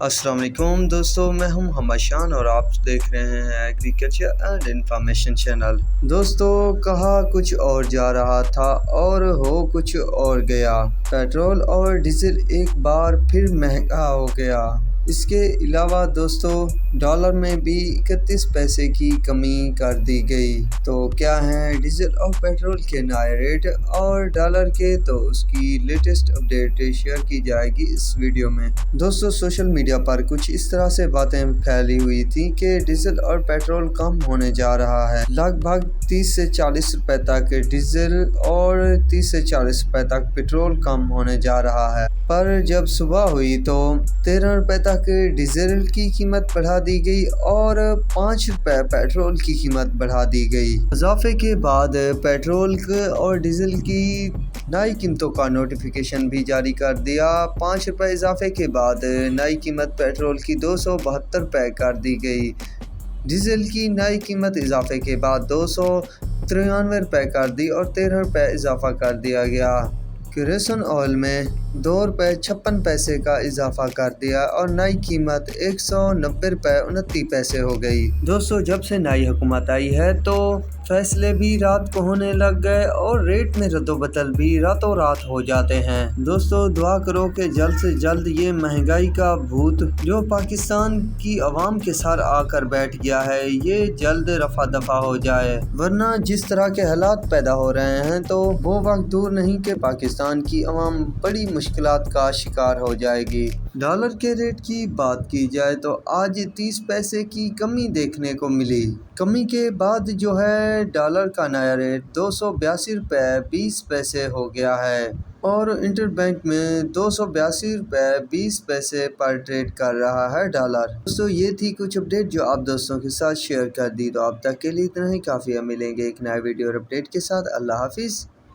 السلام علیکم دوستو، میں ہوں محمد شان اور آپ دیکھ رہے ہیں ایگریکلچر اینڈ انفارمیشن چینل۔ دوستو، کہا کچھ اور جا رہا تھا اور ہو کچھ اور گیا۔ پیٹرول اور ڈیزل ایک بار پھر مہنگا ہو گیا۔ اس کے علاوہ دوستو، ڈالر میں بھی 31 پیسے کی کمی کر دی گئی۔ تو کیا ہیں ڈیزل اور پیٹرول کے نئے ریٹ اور ڈالر کے، تو اس کی لیٹسٹ اپڈیٹ شیئر کی جائے گی اس ویڈیو میں۔ دوستو، سوشل میڈیا پر کچھ اس طرح سے باتیں پھیلی ہوئی تھیں کہ ڈیزل اور پیٹرول کم ہونے جا رہا ہے۔ لگ بھگ 30 سے 40 روپے تک ڈیزل اور 30 سے 40 روپے تک پیٹرول کم ہونے جا رہا ہے۔ پر جب صبح ہوئی تو 13 روپے تک ڈیزل کی قیمت بڑھا دی گئی اور 5 روپے پیٹرول کی قیمت بڑھا دی گئی۔ اضافے کے بعد پیٹرول اور ڈیزل کی نئی قیمتوں کا نوٹیفیکیشن بھی جاری کر دیا۔ 5 روپے اضافے کے بعد نئی قیمت پیٹرول کی 272 روپے کر دی گئی۔ ڈیزل کی نئی قیمت اضافے کے بعد 293 روپے کر دی اور 13 روپے اضافہ کر دیا گیا۔ کیروسین آئل میں 2 روپے 56 پیسے کا اضافہ کر دیا اور نئی قیمت 190 روپے 29 پیسے ہو گئی۔ دوستو، جب سے نئی حکومت آئی ہے تو فیصلے بھی رات کو ہونے لگ گئے اور ریٹ میں رد و بدل بھی راتوں رات ہو جاتے ہیں۔ دوستو، دعا کرو کہ جلد سے جلد یہ مہنگائی کا بھوت جو پاکستان کی عوام کے سر آ کر بیٹھ گیا ہے، یہ جلد رفع دفع ہو جائے، ورنہ جس طرح کے حالات پیدا ہو رہے ہیں تو وہ وقت دور نہیں کہ پاکستان کی عوام بڑی مشکلات کا شکار ہو جائے گی۔ ڈالر کے ریٹ کی بات کی جائے تو آج 30 پیسے کی کمی دیکھنے کو ملی۔ کمی کے بعد جو ہے ڈالر کا نیا ریٹ 282 روپے 20 پیسے ہو گیا ہے اور انٹر بینک میں 282 روپے 20 پیسے پر ٹریڈ کر رہا ہے ڈالر۔ دوستو، یہ تھی کچھ اپڈیٹ جو آپ دوستوں کے ساتھ شیئر کر دی۔ تو اب تک کے لیے اتنا ہی کافی ہے، ملیں گے ایک نئے ویڈیو اور اپڈیٹ کے ساتھ۔ اللہ حافظ۔